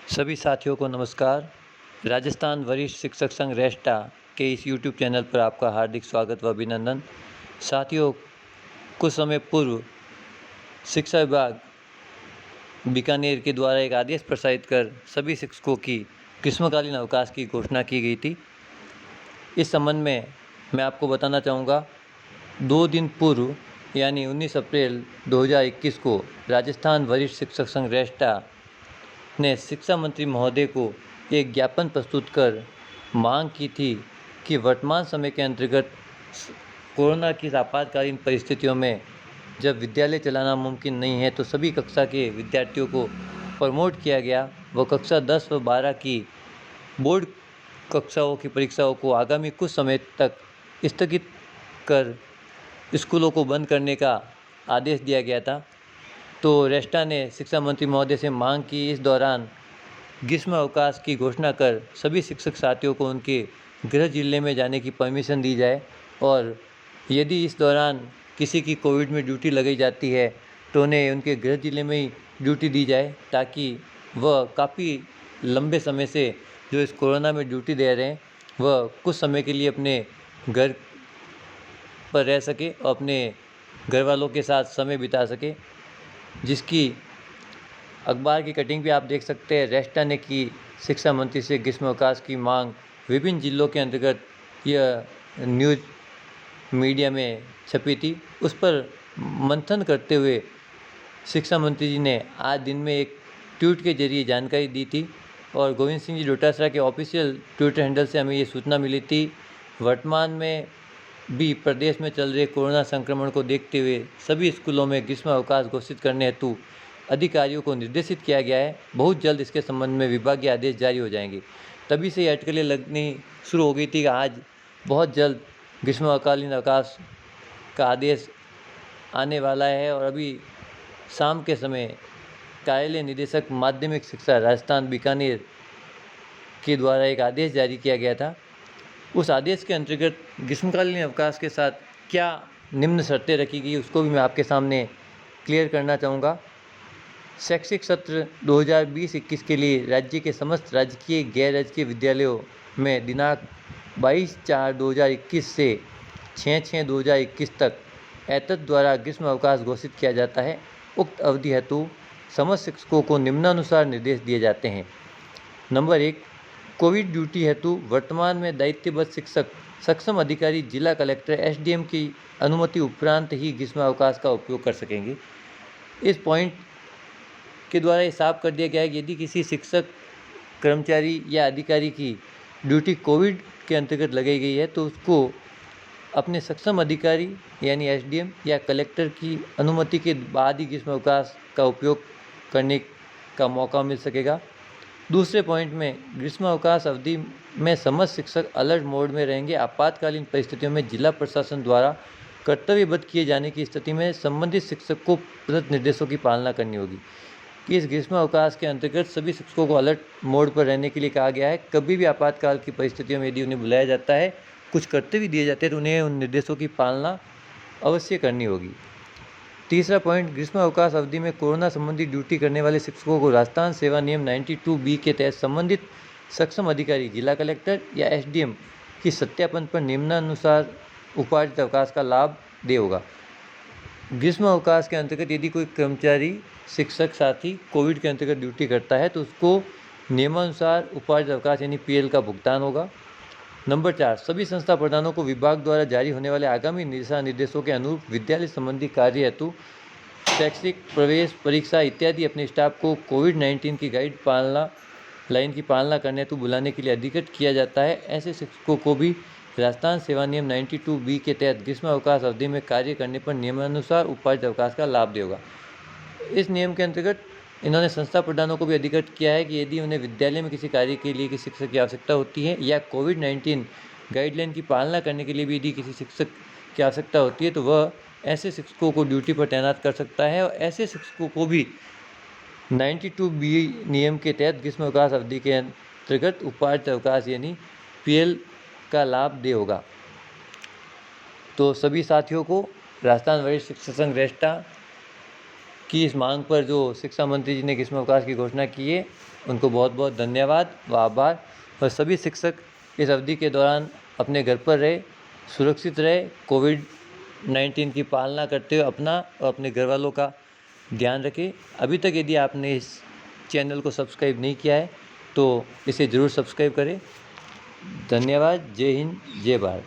सभी साथियों को नमस्कार। राजस्थान वरिष्ठ शिक्षक संघ रेष्टा के इस यूट्यूब चैनल पर आपका हार्दिक स्वागत व अभिनंदन। साथियों, कुछ समय पूर्व शिक्षा विभाग बीकानेर के द्वारा एक आदेश प्रसारित कर सभी शिक्षकों की ग्रीष्मकालीन अवकाश की घोषणा की गई थी। इस संबंध में मैं आपको बताना चाहूँगा, 2 दिन पूर्व यानी 19 अप्रैल 2021 को राजस्थान वरिष्ठ शिक्षक संघ रेष्टा ने शिक्षा मंत्री महोदय को एक ज्ञापन प्रस्तुत कर मांग की थी कि वर्तमान समय के अंतर्गत कोरोना की आपातकालीन परिस्थितियों में जब विद्यालय चलाना मुमकिन नहीं है तो सभी कक्षा के विद्यार्थियों को प्रमोट किया गया व कक्षा 10 व 12 की बोर्ड कक्षाओं की परीक्षाओं को आगामी कुछ समय तक स्थगित कर स्कूलों को बंद करने का आदेश दिया गया था। तो रेष्टा ने शिक्षा मंत्री महोदय से मांग की इस दौरान ग्रीष्म अवकाश की घोषणा कर सभी शिक्षक साथियों को उनके गृह जिले में जाने की परमिशन दी जाए और यदि इस दौरान किसी की कोविड में ड्यूटी लगाई जाती है तो उन्हें उनके गृह जिले में ही ड्यूटी दी जाए, ताकि वह काफ़ी लंबे समय से जो इस कोरोना में ड्यूटी दे रहे हैं वह कुछ समय के लिए अपने घर पर रह सके और अपने घर वालों के साथ समय बिता सके। जिसकी अखबार की कटिंग भी आप देख सकते हैं। रेष्टा ने की शिक्षा मंत्री से ग्रीष्मावकाश की मांग विभिन्न जिलों के अंतर्गत यह न्यूज़ मीडिया में छपी थी। उस पर मंथन करते हुए शिक्षा मंत्री जी ने आज दिन में एक ट्वीट के जरिए जानकारी दी थी और गोविंद सिंह जी डोटासरा के ऑफिशियल ट्विटर हैंडल से हमें ये सूचना मिली थी। वर्तमान में भी प्रदेश में चल रहे कोरोना संक्रमण को देखते हुए सभी स्कूलों में ग्रीष्म अवकाश घोषित करने हेतु अधिकारियों को निर्देशित किया गया है। बहुत जल्द इसके संबंध में विभागीय आदेश जारी हो जाएंगे। तभी से ये अटकलें लगनी शुरू हो गई थी कि आज बहुत जल्द ग्रीष्मकालीन अवकाश का आदेश आने वाला है। और अभी शाम के समय कार्यालय निदेशक माध्यमिक शिक्षा राजस्थान बीकानेर के द्वारा एक आदेश जारी किया गया था। उस आदेश के अंतर्गत ग्रीष्मकालीन अवकाश के साथ क्या निम्न शर्तें रखी गई उसको भी मैं आपके सामने क्लियर करना चाहूँगा। शैक्षिक सत्र 2020-21 के लिए राज्य के समस्त राजकीय गैर राजकीय विद्यालयों में दिनांक 22/4/2021 से 6/6/2021 तक एतद द्वारा ग्रीष्म अवकाश घोषित किया जाता है। उक्त अवधि हेतु समस्त शिक्षकों को निम्नानुसार निर्देश दिए जाते हैं। नंबर 1, कोविड ड्यूटी हेतु वर्तमान में दायित्वबद्ध शिक्षक सक्षम अधिकारी जिला कलेक्टर एसडीएम की अनुमति उपरांत ही ग्रीष्मावकाश का उपयोग कर सकेंगे। इस पॉइंट के द्वारा ये साफ कर दिया गया है कि यदि किसी शिक्षक कर्मचारी या अधिकारी की ड्यूटी कोविड के अंतर्गत लगाई गई है तो उसको अपने सक्षम अधिकारी यानी एसडीएम या कलेक्टर की अनुमति के बाद ही ग्रीष्मावकाश का उपयोग करने का मौका मिल सकेगा। दूसरे पॉइंट में ग्रीष्मावकाश अवधि में समस्त शिक्षक अलर्ट मोड में रहेंगे। आपातकालीन परिस्थितियों में जिला प्रशासन द्वारा कर्तव्यबद्ध किए जाने की स्थिति में संबंधित शिक्षक को प्रदत्त निर्देशों की पालना करनी होगी। कि इस ग्रीष्मावकाश के अंतर्गत सभी शिक्षकों को अलर्ट मोड पर रहने के लिए कहा गया है। कभी भी आपातकाल की परिस्थितियों में यदि उन्हें बुलाया जाता है, कुछ कर्तव्य दिए जाते हैं तो उन्हें उन निर्देशों की पालना अवश्य करनी होगी। तीसरा पॉइंट, ग्रीष्म अवकाश अवधि में कोरोना संबंधी ड्यूटी करने वाले शिक्षकों को राजस्थान सेवा नियम 92B के तहत संबंधित सक्षम अधिकारी जिला कलेक्टर या एसडीएम की सत्यापन पर निम्नानुसार उपार्जित अवकाश का लाभ दे होगा। ग्रीष्म अवकाश के अंतर्गत यदि कोई कर्मचारी शिक्षक साथी कोविड के अंतर्गत ड्यूटी करता है तो उसको नियमानुसार उपार्जित अवकाश यानी पीएल का भुगतान होगा। नंबर 4, सभी संस्था प्रधानों को विभाग द्वारा जारी होने वाले आगामी दिशा निर्देशों के अनुरूप विद्यालय संबंधी कार्य हेतु शैक्षिक प्रवेश परीक्षा इत्यादि अपने स्टाफ को कोविड-19 की गाइडलाइन की पालना करने हेतु बुलाने के लिए अधिकृत किया जाता है। ऐसे शिक्षकों को भी राजस्थान सेवा नियम 92B के तहत ग्रीष्म अवकाश अवधि में कार्य करने पर नियमानुसार उपार्जित अवकाश का लाभ देगा। इस नियम के अंतर्गत इन्होंने संस्था प्रधानों को भी अधिकृत किया है कि यदि उन्हें विद्यालय में किसी कार्य के लिए किसी शिक्षक की आवश्यकता होती है या कोविड-19 गाइडलाइन की पालना करने के लिए भी यदि किसी शिक्षक की आवश्यकता होती है तो वह ऐसे शिक्षकों को ड्यूटी पर तैनात कर सकता है। और ऐसे शिक्षकों को भी 92B नियम के तहत ग्रीष्मावकाश अवधि के अंतर्गत उपार्जित अवकाश यानी पीएल का लाभ दे होगा। तो सभी साथियों को राजस्थान वरिष्ठ शिक्षक संघ रेष्टा की इस मांग पर जो शिक्षा मंत्री जी ने ग्रीष्मावकाश की घोषणा की है, उनको बहुत बहुत धन्यवाद व आभार। और सभी शिक्षक इस अवधि के दौरान अपने घर पर रहे, सुरक्षित रहे, कोविड-19 की पालना करते हुए अपना और अपने घर वालों का ध्यान रखें। अभी तक यदि आपने इस चैनल को सब्सक्राइब नहीं किया है तो इसे ज़रूर सब्सक्राइब करें। धन्यवाद। जय हिंद, जय भारत।